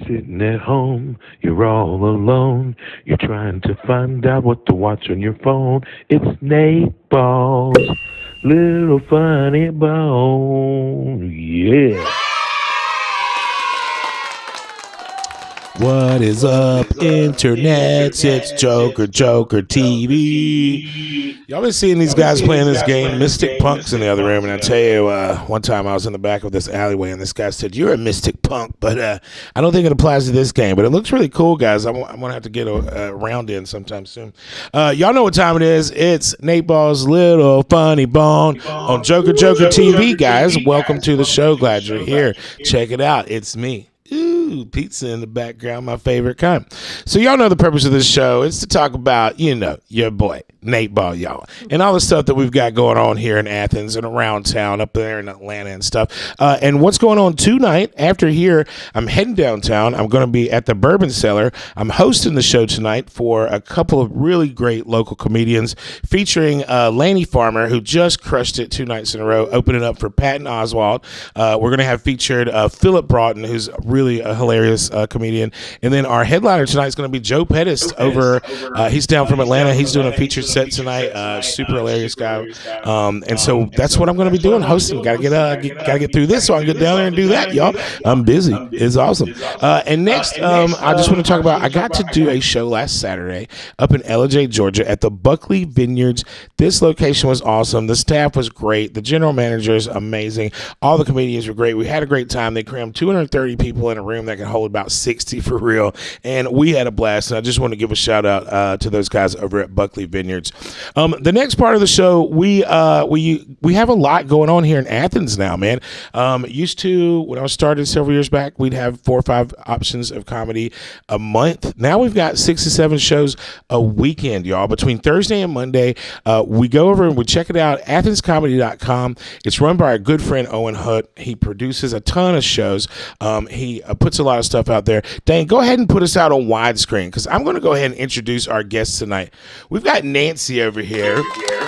sitting at home, you're all alone. You're trying to find out what to watch on your phone. It's Nateball's Little Funnybone. Yeah. What is up, internet? It's Joker TV. Y'all been seeing these guys playing this game, Mystic Punk's in the other room, and I tell you, one time I was in the back of this alleyway, and this guy said, "You're a Mystic Punk," but I don't think it applies to this game, but it looks really cool, guys. I'm going to have to get a round in sometime soon. Y'all know what time it is. It's Nateball's Little Funnybone on Joker TV, guys. Welcome to the show. Glad you're here. Check it out. It's me. Ooh, pizza in the background, my favorite kind. So y'all know the purpose of this show is to talk about, you know, your boy, Nateball, y'all, and all the stuff that we've got going on here in Athens and around town, up there in Atlanta and stuff. And what's going on tonight, after here, I'm heading downtown. I'm going to be at the Bourbon Cellar. I'm hosting the show tonight for a couple of really great local comedians featuring Laney Farmer, who just crushed it 2 nights in a row, opening up for Patton Oswalt. We're going to have featured Philip Broughton, who's really a hilarious comedian. And then our headliner tonight is going to be Joe Pettis over, he's down from Atlanta. He's doing a featured set tonight. Super hilarious guy. And so that's what I'm going to be doing, hosting. Gotta get through this so I can get down there and do that, y'all. I'm busy. It's awesome. And next, I just want to talk about, I got to do a show last Saturday up in Ellijay, Georgia at the Buckley Vineyards. This location was awesome. The staff was great. The general manager is amazing. All the comedians were great. We had a great time. They crammed 230 people in a room that can hold about 60 for real. And we had a blast. And I just want to give a shout out to those guys over at Buckley Vineyards. The next part of the show, we have a lot going on here in Athens now, man. Used to, when I started several years back, we'd have 4 or 5 options of comedy a month. Now we've got 6 to 7 shows a weekend, y'all. Between Thursday and Monday, we go over and we check it out, athenscomedy.com. It's run by our good friend Owen Hutt. He produces a ton of shows. He puts a lot of stuff out there. Dain, go ahead and put us out on widescreen, because I'm going to go ahead and introduce our guests tonight. We've got Nancy over here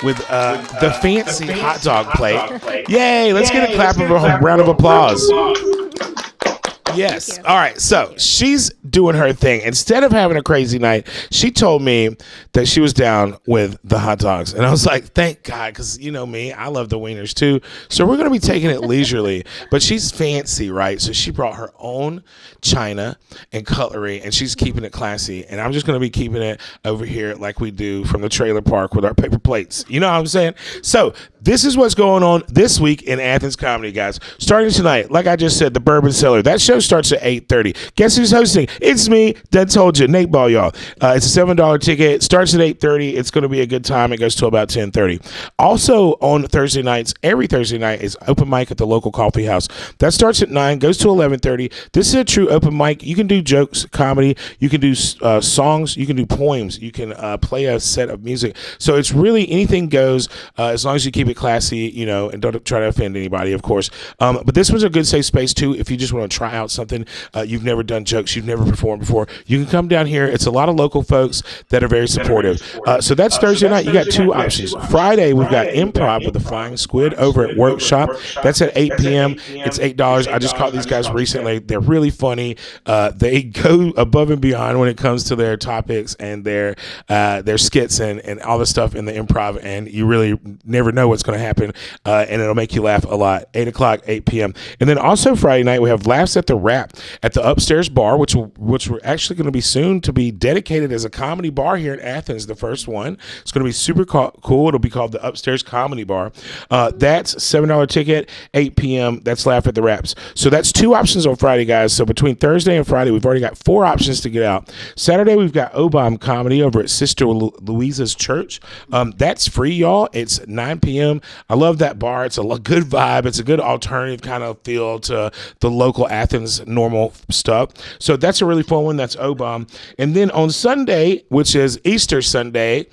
with the fancy hot dog plate. Yay! Let's get a clap of a round of applause. Yes. All right. So she's doing her thing. Instead of having a crazy night, she told me that she was down with the hot dogs. And I was like, thank God, because you know me, I love the wieners too. So we're going to be taking it leisurely. But she's fancy, right? So she brought her own china and cutlery, and she's keeping it classy. And I'm just going to be keeping it over here like we do from the trailer park with our paper plates. You know what I'm saying? So this is what's going on this week in Athens comedy, guys. Starting tonight, like I just said, the Bourbon Cellar. That show starts at 8:30. Guess who's hosting? It's me. That told you. Nateball, y'all. It's a $7 ticket. It starts at 8:30. It's going to be a good time. It goes till about 10:30. Also on Thursday nights, every Thursday night is open mic at the local coffee house. That starts at 9, goes to 11:30. This is a true open mic. You can do jokes, comedy. You can do songs. You can do poems. You can play a set of music. So it's really anything goes, as long as you keep it classy, you know, and don't try to offend anybody, of course. But this one's a good safe space too. If you just want to try out something, you've never done jokes, you've never performed before, you can come down here. It's a lot of local folks that are very supportive. So that's Thursday night. You got 2 options. Friday, we've got improv with the Flying Squid over at Workshop. That's at 8 p.m. It's $8. I just caught these guys recently. They're really funny. They go above and beyond when it comes to their topics and their skits and all the stuff in the improv, and you really never know what's going to happen, and it'll make you laugh a lot. 8 o'clock, 8 p.m. And then also Friday night, we have Laughs at the Wrap at the Upstairs Bar, which we're actually going to be soon to be dedicated as a comedy bar here in Athens, the first one. It's going to be super cool. It'll be called the Upstairs Comedy Bar. That's $7 ticket, 8 p.m. That's Laugh at the Wraps. So that's 2 options on Friday, guys. So between Thursday and Friday, we've already got 4 options to get out. Saturday, we've got Obama Comedy over at Sister Louisa's Church. That's free, y'all. It's 9 p.m. I love that bar. It's a good vibe. It's a good alternative kind of feel to the local Athens normal stuff. So that's a really fun one. That's Obama. And then on Sunday, which is Easter Sunday,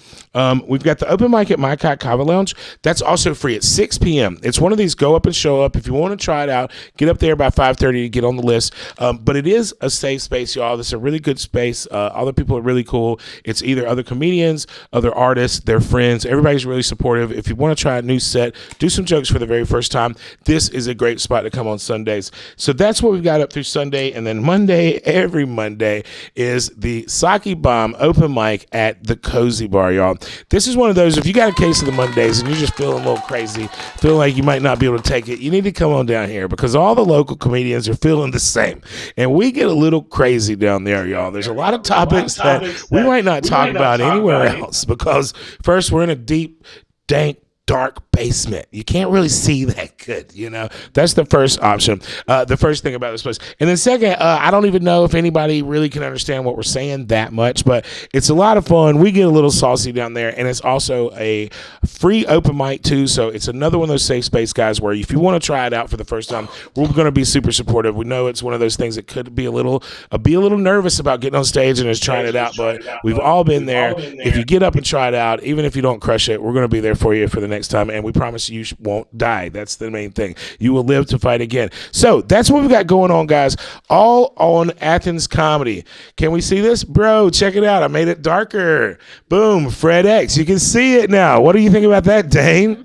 we've got the open mic at My Cat Kava Lounge. That's also free at 6 p.m. It's one of these go up and show up. If you want to try it out, get up there by 5:30 to get on the list. But it is a safe space, y'all. This is a really good space. All the people are really cool. It's either other comedians, other artists, their friends. Everybody's really supportive. If you want to try a new set, do some jokes for the very first time, this is a great spot to come on Sundays. So that's what we've got up through Sunday, and then Monday, every Monday, is the Sake Bomb open mic at the Cozy Bar, y'all. This is one of those, if you got a case of the Mondays and you're just feeling a little crazy, feeling like you might not be able to take it, you need to come on down here because all the local comedians are feeling the same. And we get a little crazy down there, y'all. There's a lot of topics that we might not talk about anywhere else because first, we're in a deep, dank, dark basement. You can't really see that good, you know. That's the first option. The first thing about this place. And then second, I don't even know if anybody really can understand what we're saying that much, but it's a lot of fun. We get a little saucy down there, and it's also a free open mic too. So it's another one of those safe space guys where if you want to try it out for the first time, we're going to be super supportive. We know it's one of those things that could be a little nervous about getting on stage and just trying it out, but we've all been there. If you get up and try it out, even if you don't crush it, we're going to be there for you for the next time, and we promise you won't die. That's the main thing. You will live to fight again. So that's what we got going on, guys, all on Athens Comedy. Can we see this? Bro, check it out. I made it darker. Boom, Fred X. You can see it now. What do you think about that, Dain?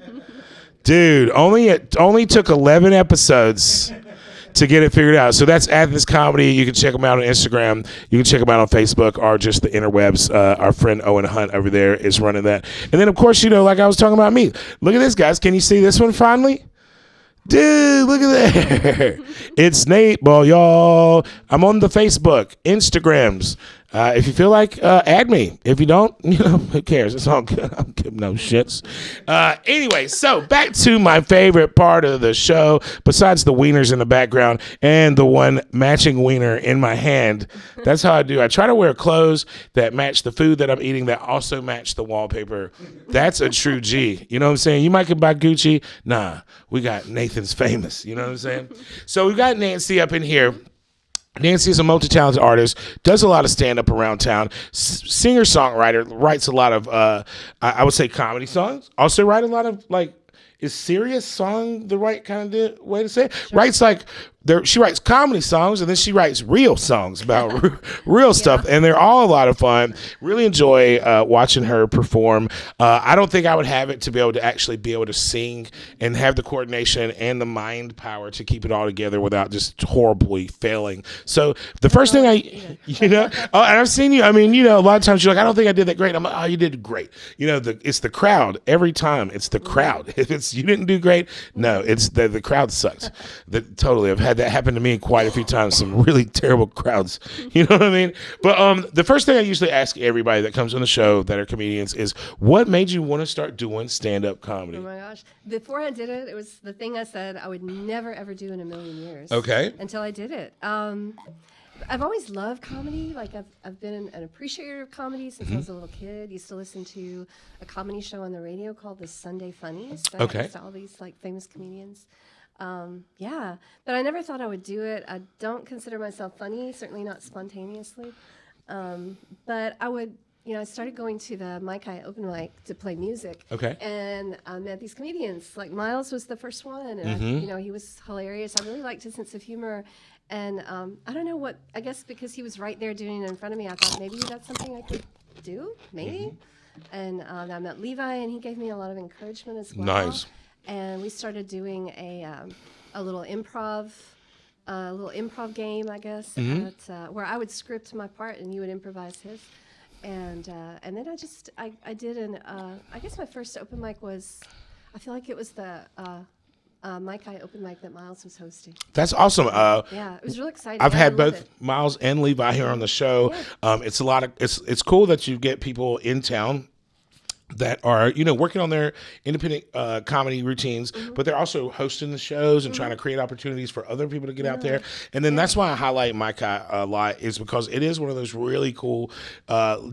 Dude, it only took 11 episodes to get it figured out. So that's Athens Comedy. You can check them out on Instagram. You can check them out on Facebook or just the interwebs. Our friend Owen Hunt over there is running that. And then, of course, you know, like I was talking about me. Look at this, guys. Can you see this one finally? Dude, look at that. It's Nateball, y'all. I'm on the Facebook, Instagrams. If you feel like, add me. If you don't, you know, who cares? It's all good. I'm giving no shits. Anyway, so back to my favorite part of the show, besides the wieners in the background and the one matching wiener in my hand. That's how I do. I try to wear clothes that match the food that I'm eating that also match the wallpaper. That's a true G. You know what I'm saying? You might could buy Gucci. Nah, we got Nathan's Famous. You know what I'm saying? So we got Nancy up in here. Nancy is a multi-talented artist, does a lot of stand-up around town, singer-songwriter, writes a lot of, I would say, comedy songs. Also write a lot of, like, is serious song the right kind of way to say it? Sure. Writes like, she writes comedy songs, and then she writes real songs about real stuff, and they're all a lot of fun. Really enjoy watching her perform. I don't think I would have it to be able to actually be able to sing and have the coordination and the mind power to keep it all together without just horribly failing. So the first thing and I've seen you, I mean, you know, a lot of times you're like, I don't think I did that great. I'm like, oh, you did great. You know, it's the crowd. Every time it's the crowd. If it's you didn't do great, no, it's the crowd sucks. Totally. I've had that happen to me quite a few times. Some really terrible crowds. You know what I mean? But the first thing I usually ask everybody that comes on the show that are comedians is, what made you want to start doing stand-up comedy? Oh my gosh. Before I did it, it was the thing I said I would never, ever do in a million years. Okay. Until I did it. I've always loved comedy. Like I've been an appreciator of comedy since I was a little kid. Used to listen to a comedy show on the radio called the Sunday Funnies. So I listened to all these like famous comedians. But I never thought I would do it. I don't consider myself funny, certainly not spontaneously. But I would, you know, I started going to the Mike High open mic to play music. Okay. And I met these comedians. Like Miles was the first one, and you know, he was hilarious. I really liked his sense of humor. And I don't know what, I guess because he was right there doing it in front of me, I thought maybe that's something I could do, maybe. And I met Levi, and he gave me a lot of encouragement as well. Nice. And we started doing a little improv game, I guess, where I would script my part and you would improvise his. And then I did I guess my first open mic was, I feel like it was the Mike High open mic that Miles was hosting. That's awesome. Yeah, it was really exciting. I've had both Miles and Levi here on the show. Yeah. It's cool that you get people in town that are, you know, working on their independent comedy routines, but they're also hosting the shows and trying to create opportunities for other people to get out there. And then that's why I highlight Mike a lot, is because it is one of those really cool,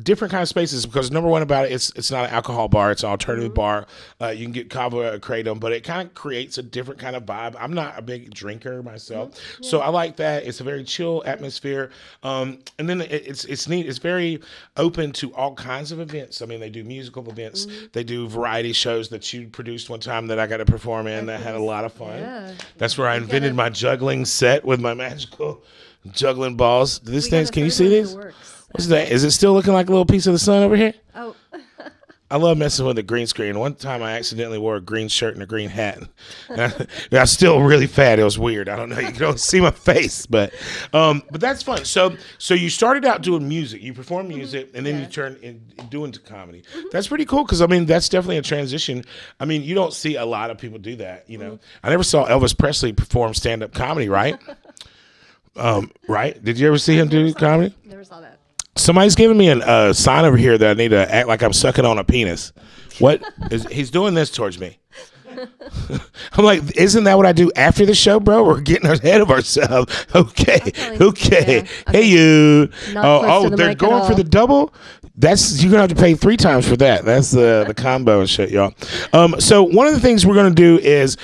different kind of spaces. Because number one about it, it's not an alcohol bar, it's an alternative bar. You can get kava or kratom, but it kind of creates a different kind of vibe. I'm not a big drinker myself, so I like that. It's a very chill atmosphere. And then it's neat. It's very open to all kinds of events. I mean, they do musical events. They do variety shows that you produced one time that I got to perform in. That had a lot of fun. Yeah. That's where I invented my juggling set with my magical juggling balls. These things, can you see these? What's that? Is it still looking like a little piece of the sun over here? Oh. I love messing with the green screen. One time I accidentally wore a green shirt and a green hat. I was still really fat. It was weird. I don't know. You don't see my face, but that's fun. So you started out doing music. You perform music, and then you turn into comedy. That's pretty cool because, I mean, that's definitely a transition. I mean, you don't see a lot of people do that, you know. I never saw Elvis Presley perform stand-up comedy, right? Right? Did you ever see him do comedy? Never saw that. Somebody's giving me a sign over here that I need to act like I'm sucking on a penis. What is he's doing this towards me? I'm like, isn't that what I do after the show, bro? We're getting ahead of ourselves. Okay. Yeah. Hey, you. Not close to the they're mic at going for all. the double. You're gonna have to pay 3 times for that. That's the combo and shit, y'all. So one of the things we're gonna do is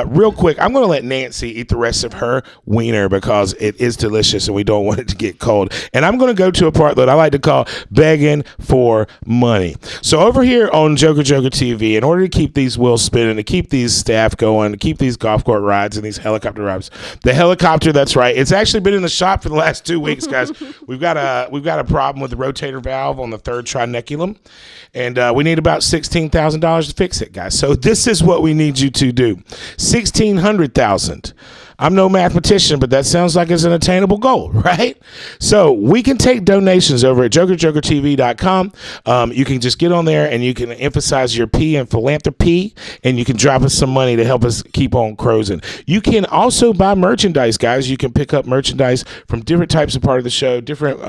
real quick. I'm gonna let Nancy eat the rest of her wiener because it is delicious and we don't want it to get cold. And I'm gonna go to a part that I like to call begging for money. So over here on Joker Joker TV, in order to keep these wheels spinning, to keep these staff going, to keep these golf cart rides and these helicopter rides, the helicopter, that's right, it's actually been in the shop for the last 2 weeks, guys. We've got a problem with the rotator valve on the third triniculum, and we need about $16,000 to fix it, guys. So this is what we need you to do: $1,600,000. I'm no mathematician, but that sounds like it's an attainable goal, right? So we can take donations over at JOKERJOKErtv.com. You can just get on there and you can emphasize your P in philanthropy, and you can drop us some money to help us keep on cruising. You can also buy merchandise, guys. You can pick up merchandise from different types of part of the show, different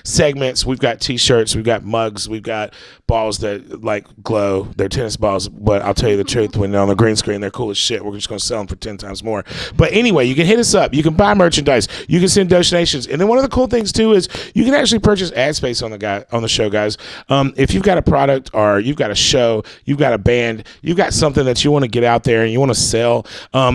segments. We've got T-shirts, we've got mugs, we've got balls that like glow. They're tennis balls, but I'll tell you the truth, when they're on the green screen, they're cool as shit. We're just going to sell them for 10 times more. But anyway, you can hit us up. You can buy merchandise. You can send donations. And then one of the cool things too is you can actually purchase ad space on the show, guys. If you've got a product or you've got a show, you've got a band, you've got something that you want to get out there and you want to sell,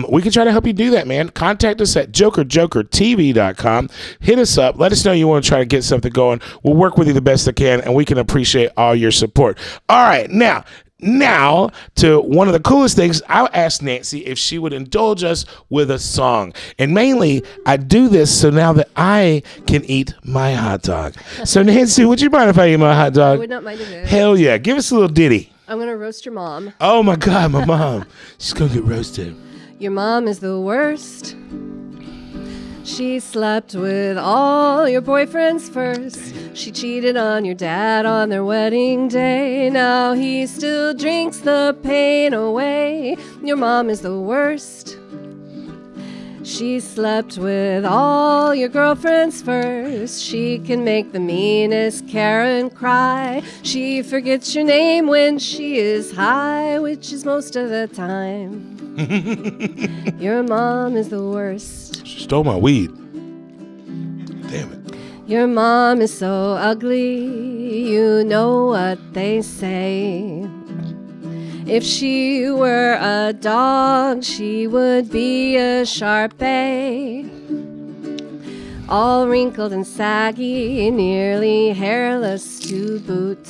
we can try to help you do that, man. Contact us at JOKERJOKERtv.com. Hit us up. Let us know you want to try to get something going. We'll work with you the best I can, and we can appreciate all your support. All right, now to one of the coolest things. I asked Nancy if she would indulge us with a song. And mainly, I do this so now that I can eat my hot dog. So Nancy, would you mind if I eat my hot dog? I would not mind it. Hell yeah. Give us a little ditty. I'm going to roast your mom. Oh my God, my mom. She's going to get roasted. Your mom is the worst. She slept with all your boyfriends first. She cheated on your dad on their wedding day. Now he still drinks the pain away. Your mom is the worst. She slept with all your girlfriends first. She can make the meanest Karen cry. She forgets your name when she is high, which is most of the time. Your mom is the worst. She stole my weed. Damn it. Your mom is so ugly, you know what they say. If she were a dog, she would be a Shar-Pei. All wrinkled and saggy, nearly hairless to boot.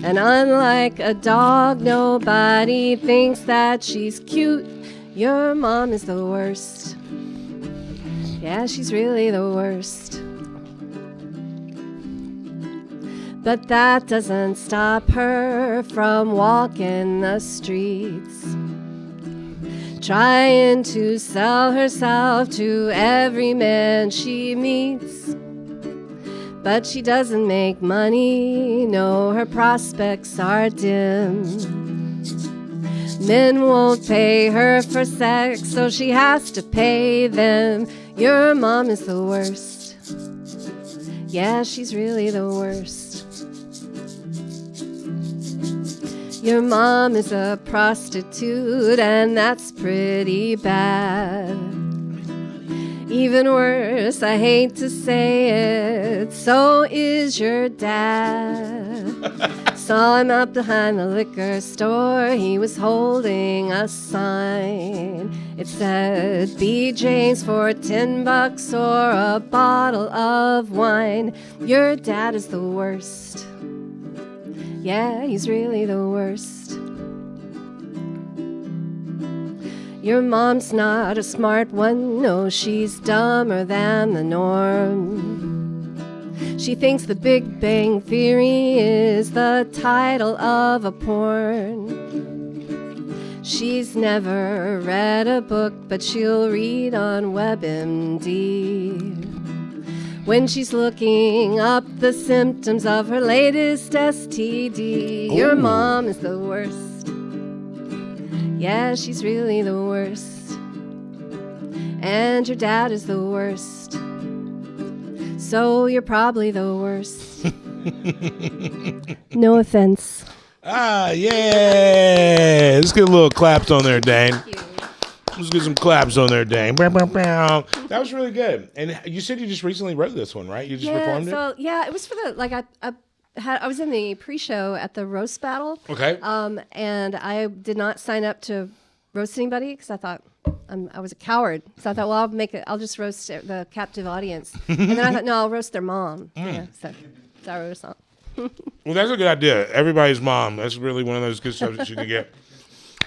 And unlike a dog, nobody thinks that she's cute. Your mom is the worst. Yeah, she's really the worst. But that doesn't stop her from walking the streets, trying to sell herself to every man she meets. But she doesn't make money, no, her prospects are dim. Men won't pay her for sex, so she has to pay them. Your mom is the worst. Yeah, she's really the worst. Your mom is a prostitute, and that's pretty bad. Even worse, I hate to say it, so is your dad. Saw him out behind the liquor store, he was holding a sign. It said, BJ's for $10 or a bottle of wine. Your dad is the worst. Yeah, he's really the worst. Your mom's not a smart one, no, she's dumber than the norm. She She thinks The Big Bang Theory is the title of a porn. She's never read a book, but she'll read on WebMD. When she's looking up the symptoms of her latest STD. Your mom is the worst. Yeah, she's really the worst. And your dad is the worst. So you're probably the worst. No offense. Ah, yeah. Let's get a little claps on there, Dain. Thank you. Let's get some claps on there, Dain. That was really good. And you said you just recently wrote this one, right? You just performed it? Yeah, it was for the, like, I was in the pre-show at the roast battle. Okay. And I did not sign up to roast anybody because I thought I was a coward. So I thought, well, I'll just roast the captive audience. And then I thought, no, I'll roast their mom. Yeah, so I wrote a song. Well, that's a good idea. Everybody's mom. That's really one of those good stuff that you can get.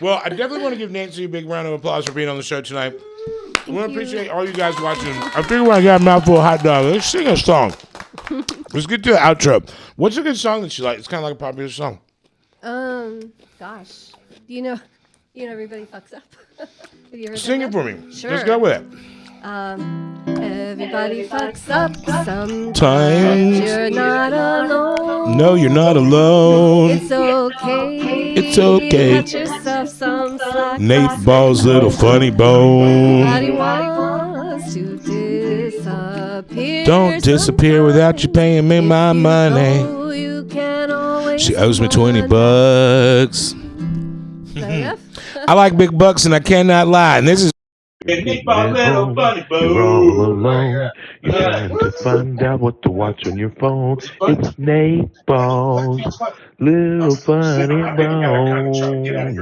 Well, I definitely want to give Nancy a big round of applause for being on the show tonight. I want to appreciate all you guys watching. I figure when I got a mouthful of hot dog, let's sing a song. Let's get to the outro. What's a good song that you like? It's kind of like a popular song. Gosh, you know, everybody fucks up. Have you heard Sing that? it for me. Sure. Let's go with it. Everybody fucks up sometimes. Times. You're not alone. No, you're not alone. It's okay. It's okay. Cut yourself some slack. Nateball's little funny bone. Everybody wants to disappear. Don't disappear without you paying me my money. You can always She owes me 20 bucks. Is that enough? I like big bucks and I cannot lie. And this is You're all alone. You're trying to find out what to watch on your phone. It's Nateball's Little Funny Bone. Yeah.